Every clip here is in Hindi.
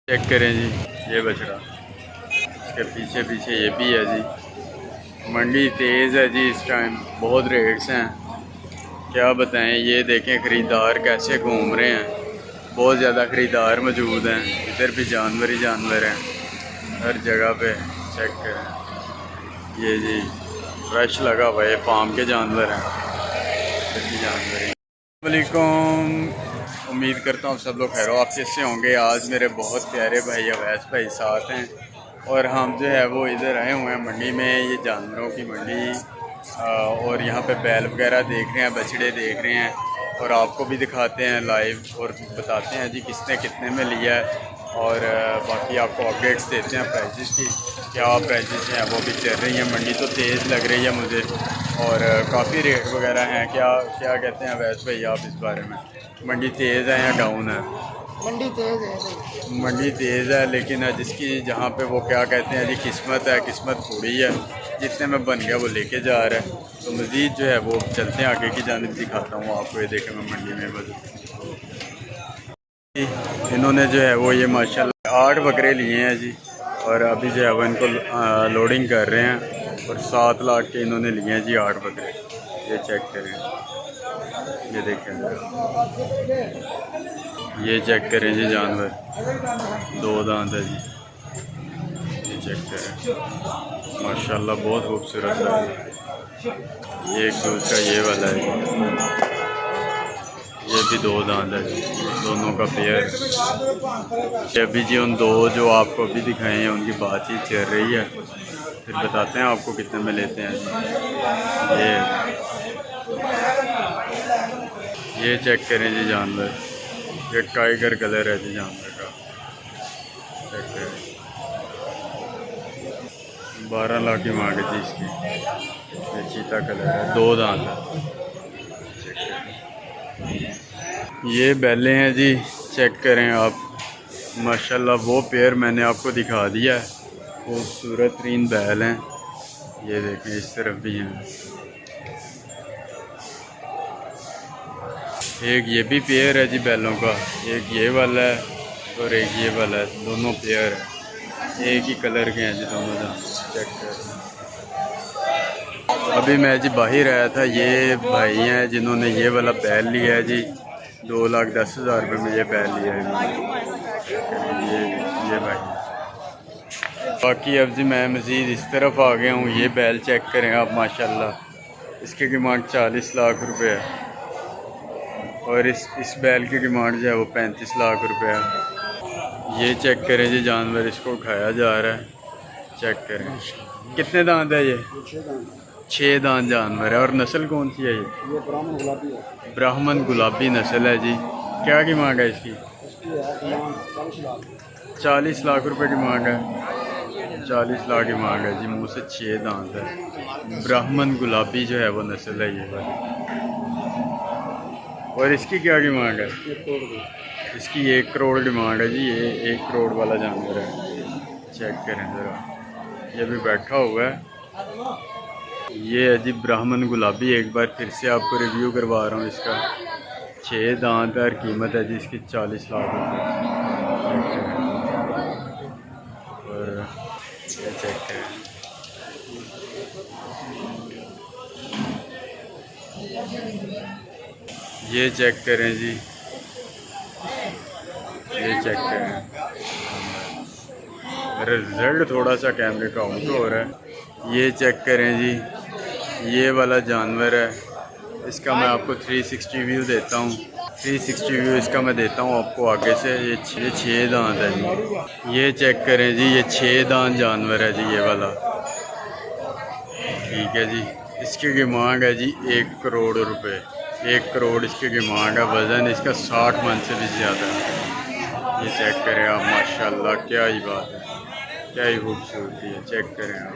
चेक करें जी, ये बछड़ा, इसके पीछे पीछे ये भी है जी। मंडी तेज़ है जी, इस टाइम बहुत रेट्स हैं, क्या बताएं। ये देखें ख़रीदार कैसे घूम रहे हैं, बहुत ज़्यादा ख़रीदार मौजूद हैं। इधर भी जानवर ही जानवर हैं हर जगह पे। चेक करें ये जी, रश लगा हुआ है, फार्म के जानवर हैं, इधर भी जानवर हैं। वालेकुम, उम्मीद करता हूँ सब लोग खैर वापस से होंगे। आज मेरे बहुत प्यारे भाई अवैस भाई साथ हैं और हम जो है वो इधर आए हुए हैं मंडी में, ये जानवरों की मंडी। और यहाँ पे बैल वगैरह देख रहे हैं, बछड़े देख रहे हैं और आपको भी दिखाते हैं लाइव और बताते हैं जी किसने कितने में लिया है। और बाकी आपको अपडेट्स देते हैं प्राइजेस की, क्या प्राइजेस हैं वो भी चल रही हैं। मंडी तो तेज़ लग रही है मुझे और काफ़ी रेट वगैरह हैं। क्या क्या कहते हैं वैसे भाई आप इस बारे में, मंडी तेज़ है या डाउन है? मंडी तेज़ है भाई। मंडी तेज़ है, लेकिन जिसकी जहाँ पे वो क्या कहते हैं जी किस्मत है, किस्मत थोड़ी है, जितने में बन गया वो लेके जा रहा है। तो मज़ीद जो है वो चलते हैं आगे की जानिब, दिखाता हूँ आपको। ये देखें मैं मंडी में बस इन्होंने जो है वो ये माशाल्लाह 8 बकरे लिए हैं जी और अभी जो है वो इनको लोडिंग कर रहे हैं और 7 लाख के इन्होंने लिए हैं जी 8 बकरे। ये चेक करें, ये देखें, ये चेक करें जी जानवर, 2 दांत है जी। ये चेक करें माशाल्लाह बहुत खूबसूरत है। ये एक दूसरा ये वाला है, ये भी 2 दांत है जी, दोनों का पेयर। ये अभी जी उन 2 जो आपको अभी दिखाए हैं उनकी बातचीत चल रही है, फिर बताते हैं आपको कितने में लेते हैं जी। ये चेक करें जी जानवर, ये टाइगर कलर है जी जानवर का। चेक करें 12 लाख की मांग है जी इसकी। ये चीता कलर है, 2 दांत है। ये बैलें हैं जी, चेक करें आप माशाल्लाह। वो पेयर मैंने आपको दिखा दिया है, खूबसूरत तरीन बैल हैं। ये देखें इस तरफ भी हैं, एक ये भी पेयर है जी बैलों का, एक ये वाला है और एक ये वाला है, दोनों पेयर है, एक ही कलर के हैं जी दोनों जहाँ। चेक करें, अभी मैं जी बाहर आया था, ये भाई हैं जिन्होंने ये वाला बैल लिया है जी, 2,10,000 रुपये में ये बैल लिया है ये भाई। बाकी अब जी मैं मज़ीद इस तरफ आ गया हूँ, ये बैल चेक करें आप माशाल्लाह, इसकी डिमांड 40 लाख रुपए है और इस बैल की डिमांड जो है वो 35 लाख रुपए है। ये चेक करें जी जानवर, इसको खाया जा रहा है। चेक करें कितने दांत है ये? 6 दांत जानवर है। और नस्ल कौन सी है ये? ब्राह्मण गुलाबी है। ब्राह्मण गुलाबी नस्ल है जी। क्या की मांग है इसकी? 40 लाख रुपए की मांग है, 40 लाख की मांग है जी। मुँह से 6 दांत है, ब्राह्मण गुलाबी जो है वो नस्ल है ये वाली। और इसकी क्या की मांग है? इसकी 1 करोड़ डिमांड है जी, ये 1 करोड़ वाला जानवर है। चेक करें ज़रा, ये भी बैठा हुआ है। ये है जी ब्राह्मण गुलाबी, एक बार फिर से आपको रिव्यू करवा रहा हूँ इसका। 6 दांत है और कीमत है जी इसकी 40 लाख रुपये। और ये चेक करें, ये चेक करें जी, ये चेक करें। रिजल्ट थोड़ा सा कैमरे का आउट हो रहा है। ये चेक करें जी, ये वाला जानवर है, इसका मैं आपको 360 व्यू देता हूँ। 360 व्यू इसका मैं देता हूँ आपको आगे से। ये 6 दांत है जी। ये चेक करें जी, ये 6 दांत जानवर है जी, ये वाला। ठीक है जी, इसकी डिमांड है जी 1 करोड़ रुपए। 1 करोड़ इसकी डिमांड है। वज़न इसका 60 मन से भी ज़्यादा है। ये चेक करें आप माशाल्लाह, क्या ही बात है, क्या ही खूबसूरती है। चेक करें आप,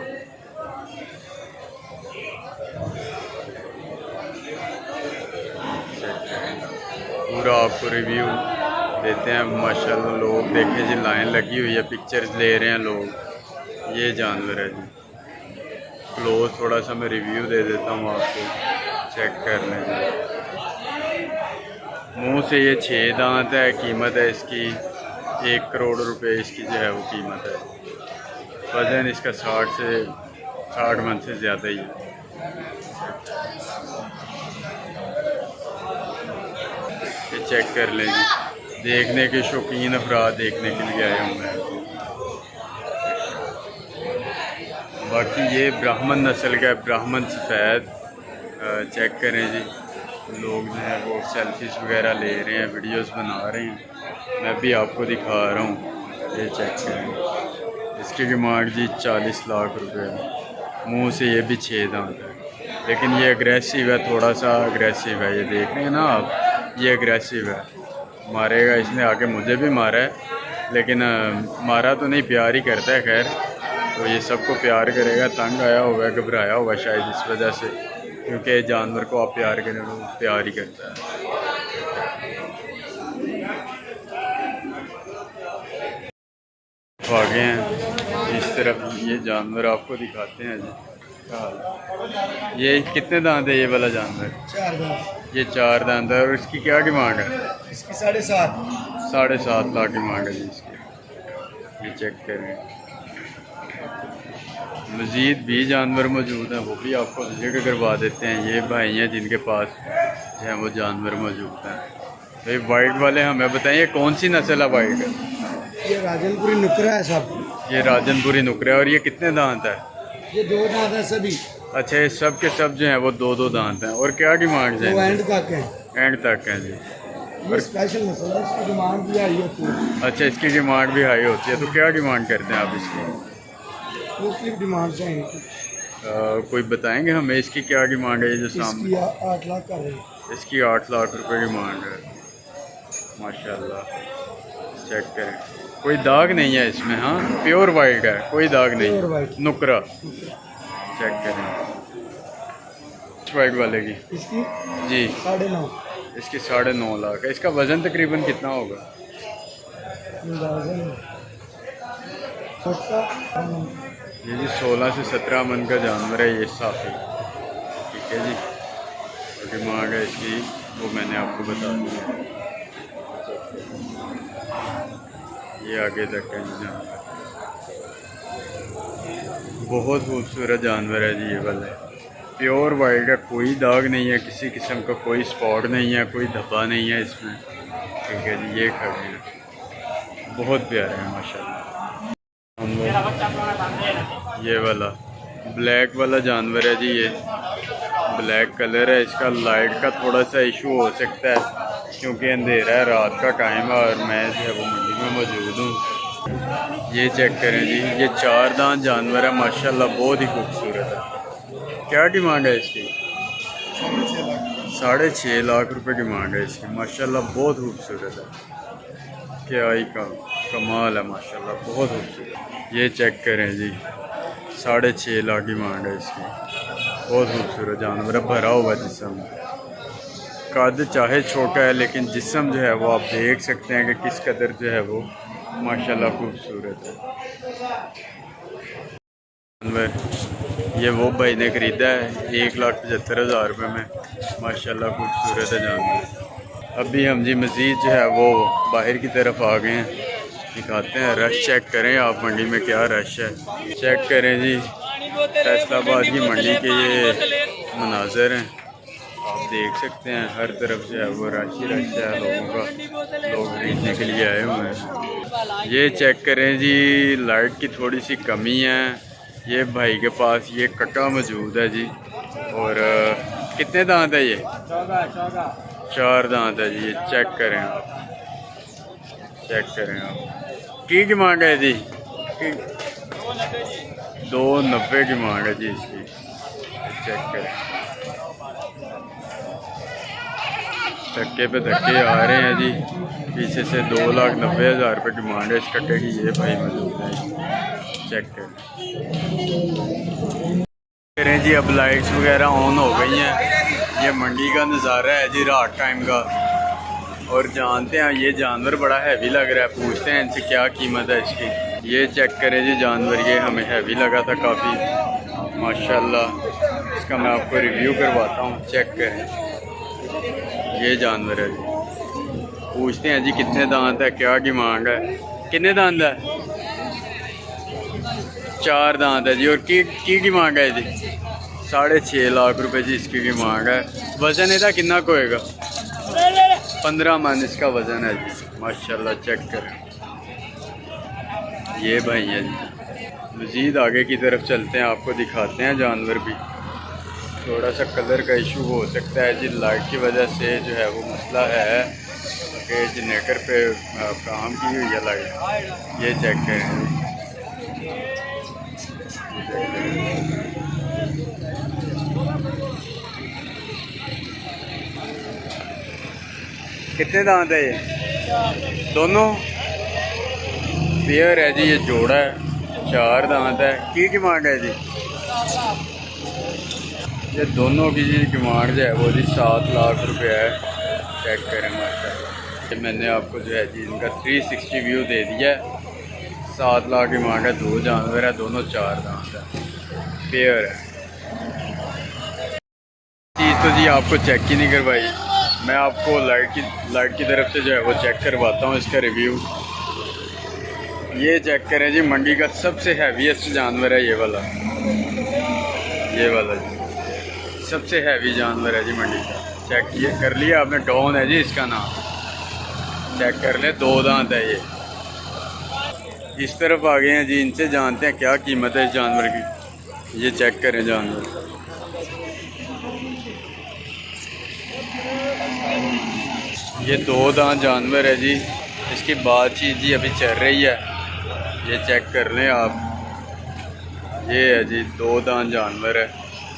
चेक करें, पूरा आपको रिव्यू देते हैं माशाल्लाह। लोग देखें जी, लाइन लगी हुई है, पिक्चर्स ले रहे हैं लोग। ये जानवर है जी, क्लोज थोड़ा सा मैं रिव्यू दे देता हूँ आपको, चेक कर लें जी। मुँह से ये 6 दांत है, कीमत है इसकी 1 करोड़ रुपए इसकी जो है वो कीमत है। वजन इसका 60 मन से ज़्यादा ही है। ये चेक कर लें जी, देखने के शौकीन अफराद देखने के लिए आए हुए हैं। बाकी ये ब्राह्मण नस्ल का ब्राह्मण सफ़ेद चेक करें जी। लोग जो है वो सेल्फीज वगैरह ले रहे हैं, वीडियोस बना रहे हैं। मैं भी आपको दिखा रहा हूँ, ये चेक करें। इसकी डिमांड जी 40 लाख रुपए है। मुंह से ये भी 6 दांत है, लेकिन ये अग्रेसिव है, थोड़ा सा अग्रेसिव है। ये देख रहे हैं ना आप, ये अग्रेसिव है, मारेगा। इसने आके मुझे भी मारा है, लेकिन मारा तो नहीं, प्यार ही करता है। खैर, तो ये सबको प्यार करेगा। तंग आया होगा, घबराया होगा शायद इस वजह से, क्योंकि जानवर को आप प्यार करें तो प्यार ही करता है। तो आगे हैं इस तरफ, ये जानवर आपको दिखाते हैं जी। ये कितने दांत है ये वाला जानवर? 4 दांत। ये 4 दांत है। और इसकी क्या डिमांड है? इसकी 7.5। 7.5 लाख डिमांड है जी इसकी। ये चेक करें। मज़ीद भी जानवर मौजूद हैं, वो भी आपको विजिट करवा देते हैं। ये भाई हैं जिनके पास जो है वो जानवर मौजूद हैं। तो ये वाइट वाले हमें बताइए कौन सी नस्ल है वाइट? ये राजनपुरी नुकरा है सब। ये राजनपुरी नुकरा है। और ये कितने दांत है? ये 2 दांत है सभी। अच्छा, ये सब के सब जो हैं वो 2-2 दांत हैं। और क्या डिमांड है? वो एंड तक है। एंड तक है जी। ये स्पेशल नस्ल है, इसकी डिमांड भी हाई होती है। अच्छा, इसकी डिमांड भी हाई होती है। तो क्या डिमांड करते हैं आप इसकी? मुख्तलिफ डिमांड है इनकी। कोई बताएंगे हमें इसकी क्या डिमांड है? ये जो सामने इसकी 8 लाख कर रहे हैं। इसकी 8 लाख रुपए डिमांड है। माशाल्लाह, चेक करें। कोई दाग नहीं है इसमें। हाँ, प्योर वाइट है, कोई दाग प्योर नहीं। वाइट नुकरा चेक करें वाइट वाले की। इसकी जी 9.5। इसकी 9.5 लाख है। इसका वज़न तकरीबन कितना होगा? ये जी 16 से 17 मन का जानवर है ये साफी। ठीक है जी। और डिमांड है इसकी वो मैंने आपको बता दिया। ये आगे तक है जी जानवर। बहुत खूबसूरत जानवर है जी ये वाला। प्योर वाइट है, कोई दाग नहीं है किसी किस्म का, कोई स्पॉट नहीं है, कोई धब्बा नहीं है इसमें। ठीक है जी। ये खड़े हैं, बहुत प्यारे हैं माशाल्लाह। ये वाला ब्लैक वाला जानवर है जी। ये ब्लैक कलर है इसका। लाइट का थोड़ा सा इशू हो सकता है क्योंकि अंधेरा है, रात का टाइम है और मैं जो है वो मंडी में मौजूद हूँ। ये चेक करें जी, ये 4 दांत जानवर है माशाल्लाह, बहुत ही खूबसूरत है। क्या डिमांड है इसकी? 6.5 लाख रुपए डिमांड है इसकी। माशाल्लाह बहुत खूबसूरत है, क्या ही कमाल है माशाल्लाह, बहुत खूबसूरत। ये चेक करें जी, 6.5 लाख डिमांड है इसकी। बहुत खूबसूरत जानवर है, भरा हुआ जिस्म। कद चाहे छोटा है लेकिन जिस्म जो है वो आप देख सकते हैं कि किस कदर जो है वो माशाल्लाह खूबसूरत है जानवर। ये वो भाई ने ख़रीदा है 1,75,000 रुपये में। माशाल्लाह खूबसूरत है जानवर। अभी हम जी मज़ीद जो है वो बाहर की तरफ आ गए हैं, दिखाते हैं। रश चेक करें आप, मंडी में क्या रश है चेक करें जी। फैसलाबाद की मंडी के ये मनाज़र हैं, आप देख सकते हैं। हर तरफ से है वो रश ही रश है लोगों का, लोग खरीदने के लिए आए हुए हैं। ये चेक करें जी, लाइट की थोड़ी सी कमी है। ये भाई के पास ये कट्टा मौजूद है जी। और कितने दांत है ये? 4 दांत है जी। ये चेक करें आप, चेक करें आप। की डिमांड है जी? 290 डिमांड है जी इसकी। चेक करें, धक्के पे धक्के आ रहे हैं जी। पीछे से 2,90,000 रुपये डिमांड है इस कट्टे की। ये भाई मौजूद है, चेक करें जी। अब लाइट्स वगैरह ऑन हो गई हैं। ये मंडी का नज़ारा है जी रात टाइम का। और जानते हैं ये जानवर बड़ा हैवी लग रहा है, पूछते हैं इनसे क्या कीमत है इसकी। ये चेक करें जी जानवर, ये हमें हैवी लगा था काफ़ी माशाल्लाह। इसका मैं आपको रिव्यू करवाता हूँ, चेक करें। ये जानवर है जी, पूछते हैं जी कितने दांत है, क्या डिमांड है। कितने दांत है? 4 दांत है जी। और की मांग है जी? 6.5 लाख रुपए जी इसकी की मांग है। वजन इहदा कितना को होएगा? 15 मन इसका वजन है जी। माशाल्लाह चेक करें। ये भाई है जी। मज़ीद आगे की तरफ चलते हैं, आपको दिखाते हैं जानवर भी। थोड़ा सा कलर का इशू हो सकता है जी, लाइट की वजह से जो है वो मसला है कि जनरेटर पे काम की हुई है लाइट। ये चेक करें। कितने दांत है ये? दोनों पेयर है जी। ये जोड़ा है, 4 दांत है। की मांग है जी? ये दोनों की जी डिमांड जो है वो जी 7 लाख रुपये है। चेक करें माशाल्लाह। ये मैंने आपको जो है जी इनका 360 व्यू दे दिया है। 7 लाख डिमांड है। 2 जानवर है, दोनों 4 दांत है, पेयर है। चीज़ तो जी आपको चेक ही नहीं करवाई। मैं आपको लाइट की तरफ से जो है वो चेक करवाता हूँ इसका रिव्यू। ये चेक करें जी, मंडी का सबसे हैवीएस्ट जानवर है ये वाला जी। सबसे हैवी जानवर है जी मंडी का। चेक किए कर लिया आपने? डॉन है जी इसका नाम। चेक कर लें, 2 दांत है ये। इस तरफ आ गए हैं जी, इनसे जानते हैं क्या कीमत है इस जानवर की। ये चेक करें जानवर। ये 2 दांत जानवर है जी। इसकी बातचीत जी अभी चल रही है। ये चेक कर लें आप। ये है जी 2 दांत जानवर है।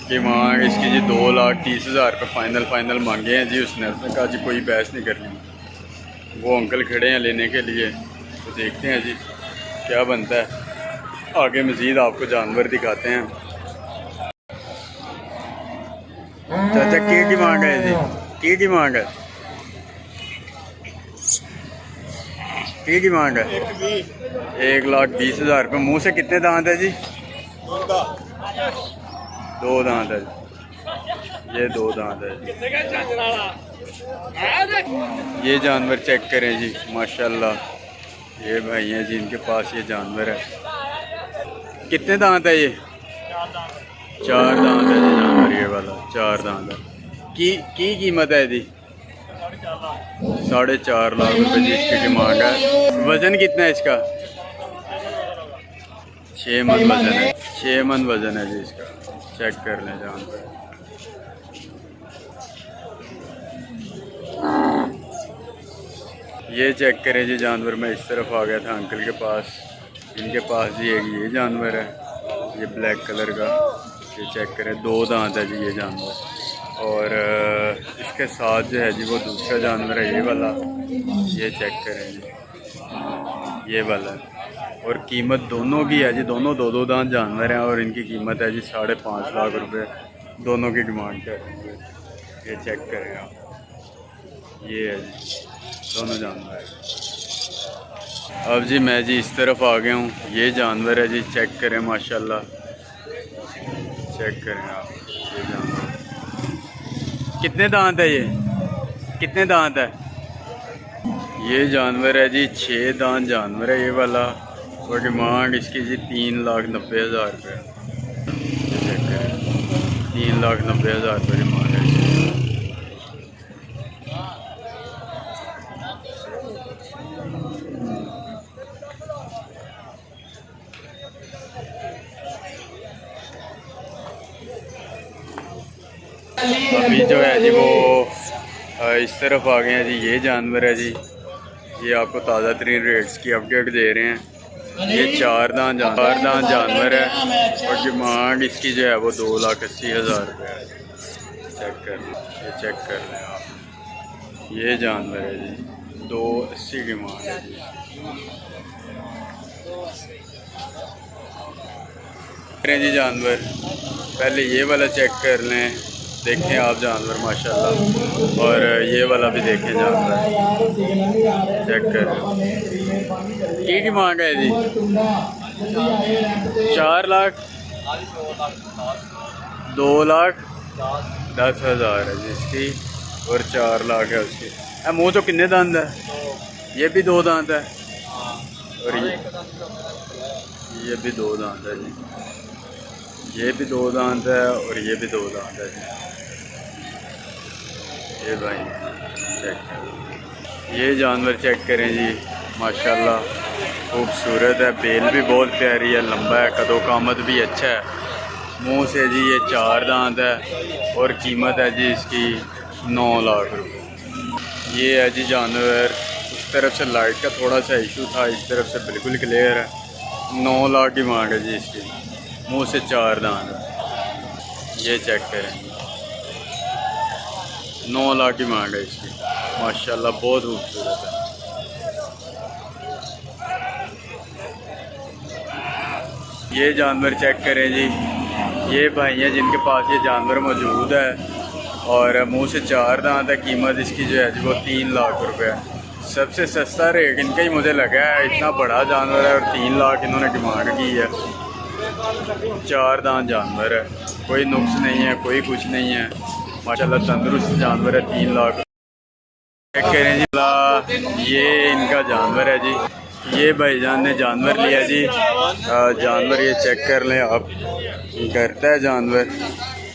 कि मांग इसकी जी 2,30,000 रुपये फाइनल मांगे हैं जी उसने कहा जी कोई बहस नहीं करनी। वो अंकल खड़े हैं लेने के लिए, तो देखते हैं जी क्या बनता है। आगे मज़ीद आपको जानवर दिखाते हैं। चाचा की मांग है जी? की मांग है? की मांग है? 1,20,000 रुपये। मुँह से कितने दांत है जी? 2 दांत है। ये 2 दांत है। ये जानवर चेक करें जी माशाल्लाह। ये भाई हैं जी, इनके पास ये जानवर है। कितने दांत है ये? 4 दांत है जी जानवर ये वाला। 4 दांत है। की कीमत है जी? 4.5 लाख रुपए जी इसकी डिमांड है। वज़न कितना है इसका? 6 मन वज़न है। 6 मन वज़न है जी इसका। चेक कर लें जानवर। ये चेक करें जी जानवर। मैं इस तरफ आ गया था अंकल के पास। इनके पास जी एक ये जानवर है, ये ब्लैक कलर का। ये चेक करें, 2 दांत है जी ये जानवर। और इसके साथ जो है जी वो दूसरा जानवर है ये वाला। ये चेक करें जी, ये वाला। और कीमत दोनों की है जी। दोनों 2 दांत जानवर हैं और इनकी कीमत है जी 5.5 लाख रुपए। दोनों की डिमांड कर रहे हैं। ये चेक करें आप। ये है जी दोनों जानवर है। अब जी मैं जी इस तरफ आ गया हूँ। ये जानवर है जी, चेक करें माशाल्लाह। चेक करें आप ये जानवर। कितने दांत है ये? कितने दांत है? ये जानवर है जी 6 दांत जानवर है ये वाला। और डिमांड इसकी जी 3,90,000 रुपये। चेक करें, 3,90,000 रुपये डिमांड है इसकी। अभी जो है जी वो इस तरफ आ गए हैं जी। ये जानवर है जी। ये आपको ताज़ा तरीन रेट्स की अपडेट दे रहे हैं। ये 4 दांत जानवर है और डिमांड इसकी जो है वो 2,80,000 रुपये है। चेक कर लें, ये चेक कर लें आप। ये जानवर है जी, 2,80 डिमांड है जी। जी जानवर पहले ये वाला चेक कर लें, देखें आप जानवर माशाल्लाह। और ये वाला भी देखें जानवर, चेक कर की मांग है जी? 4 लाख 2,10,000 है जिसकी और 4 लाख है उसकी। मुँह तो कितने दांत है? ये भी 2 दांत है। और ये भी 2 दांत है जी, ये भी 2 दांत है और ये भी 2 दांत है जी। ये भाई चेक करें, ये जानवर चेक करें जी, माशाल्लाह खूबसूरत है, बेल भी बहुत प्यारी है, लंबा है, कदो कामत भी अच्छा है। मुंह से जी ये 4 दांत है और कीमत है जी इसकी 9 लाख रुपए। ये है जी जानवर, उस तरफ से लाइट का थोड़ा सा इशू था, इस तरफ से बिल्कुल क्लियर है। 9 लाख डिमांड है जी इसकी, मुंह से 4 दांत है। ये चेक करें, 9 लाख डिमांड है इसकी, माशाल्लाह बहुत खूबसूरत है। ये जानवर चेक करें जी, ये भाई हैं जिनके पास ये जानवर मौजूद है और मुंह से 4 दांत है। कीमत इसकी जो है जी वो 3 लाख रुपए है। सबसे सस्ता रेट इनका ही मुझे लगा है, इतना बड़ा जानवर है और 3 लाख इन्होंने डिमांड की है। 4 दांत जानवर है, कोई नुक्स नहीं है, कोई कुछ नहीं है, माशाल्लाह तंदुरुस्त जानवर है। 3 लाख चेक करें जी, ये इनका जानवर है जी। ये भाईजान ने जानवर लिया जी, जानवर ये चेक कर लें आप, करता है जानवर।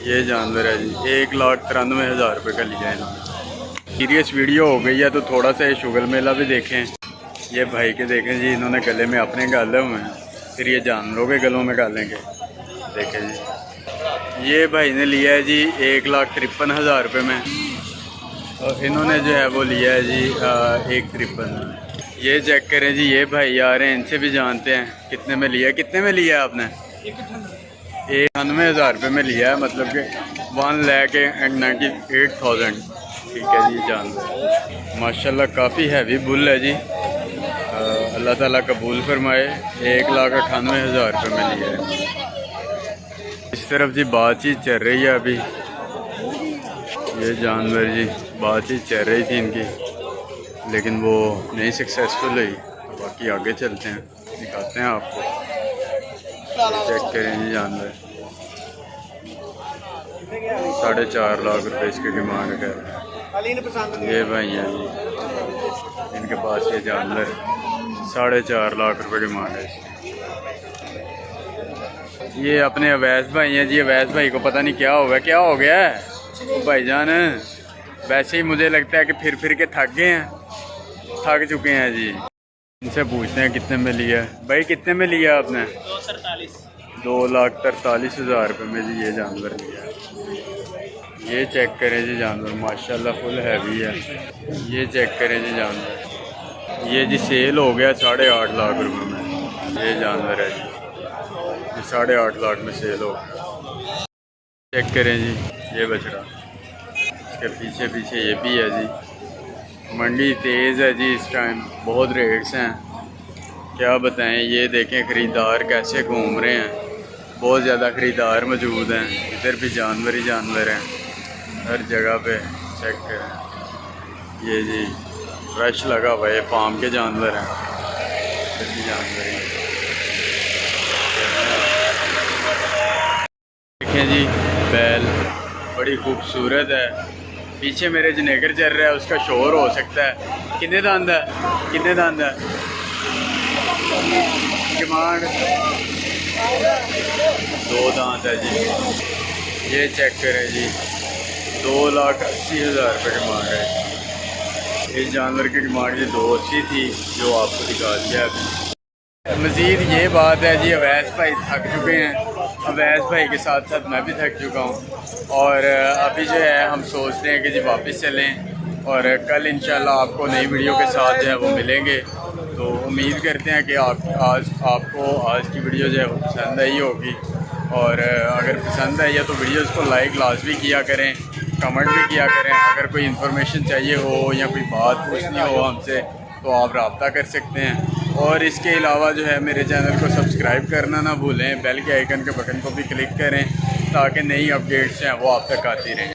ये जानवर है जी, 1,93,000 रुपये का लिया है इन्होंने। सीरियस वीडियो हो गई है तो थोड़ा सा ये शुगर मेला भी देखें। ये भाई के देखें जी, इन्होंने गले में अपने गाले हुए हैं, फिर ये जानवरों के गलों में गालेंगे। देखें जी, ये भाई ने लिया है जी 1,53,000 रुपये में और इन्होंने जो है वो लिया है जी 1,53,000 में। ये चेक करें जी, ये भाई आ रहे हैं, इनसे भी जानते हैं कितने में लिया। कितने में लिया आपने? 91,000 रुपये में लिया है, मतलब कि 1,98,000। ठीक है जी, जानवर माशाल्लाह काफ़ी हैवी बुल है जी, अल्लाह ताला कबूल फरमाए। 1,98,000 रुपये में लिया है। इस तरफ जी बातचीत चल रही है अभी, ये जानवर जी बातचीत चल रही थी इनकी, लेकिन वो नहीं सक्सेसफुल हुई। बाकी आगे चलते हैं, दिखाते हैं आपको। चेक करें जी, जानवर 4.5 लाख रुपए इसकी डिमांड कर रहे हैं। ये भाई हैं जी, इनके पास ये जानवर 4.5 लाख रुपए डिमांड है इसकी। ये अपने अवैस भाई हैं जी, अवैस भाई को पता नहीं क्या हो गया, क्या हो गया है भाईजान? वैसे ही मुझे लगता है कि फिर के थक गए हैं, थक चुके हैं जी। इनसे पूछते हैं कितने में लिया भाई, कितने में लिया आपने? 2,43,000 रुपये में जी ये जानवर लिया। ये चेक करें जी जानवर, माशाल्लाह फुल हैवी है। ये चेक करें जी जानवर, ये जी सेल हो गया 8.5 लाख रुपये में। ये जानवर है जी, ये 8.5 लाख में सेल हो गया। चेक करें जी, ये बछड़ा, इसके पीछे पीछे ये भी है जी। मंडी तेज़ है जी इस टाइम, बहुत रेट्स हैं, क्या बताएं। ये देखें ख़रीदार कैसे घूम रहे हैं, बहुत ज़्यादा ख़रीदार मौजूद हैं। इधर भी जानवर ही जानवर हैं हर जगह पे। चेक करें, ये जी रश लगा हुआ है, फार्म के जानवर हैं, इधर भी जानवर हैं। देखें जी बैल बड़ी खूबसूरत है, पीछे मेरे जनेगर चल रहा है, उसका शोर हो सकता है। कितने दांत है, कितने दांत है? डिमांड 2 दांत है जी। ये चेक करें जी, 2,80,000 रुपये डिमांड है। इस जानवर की डिमांड जी 280 थी, जो आपको दिखा दिया अभी। मज़ीद ये बात है जी, अवैस भाई थक चुके हैं, अवैस भाई के साथ साथ मैं भी थक चुका हूँ और अभी जो है हम सोचते हैं कि जी वापस चलें और कल इंशाल्लाह आपको नई वीडियो के साथ जो है वो मिलेंगे। तो उम्मीद करते हैं कि आपको आज की वीडियो जो है वो पसंद आई होगी और अगर पसंद आई है तो वीडियोज़ को लाइक लाजमी किया करें, कमेंट भी किया करें। अगर कोई इन्फॉर्मेशन चाहिए हो या कोई बात पूछनी हो हमसे तो आप रब्ता कर सकते हैं। और इसके अलावा जो है मेरे चैनल को सब्सक्राइब करना ना भूलें, बेल के आइकन के बटन को भी क्लिक करें ताकि नई अपडेट्स हैं वो आप तक आती रहें।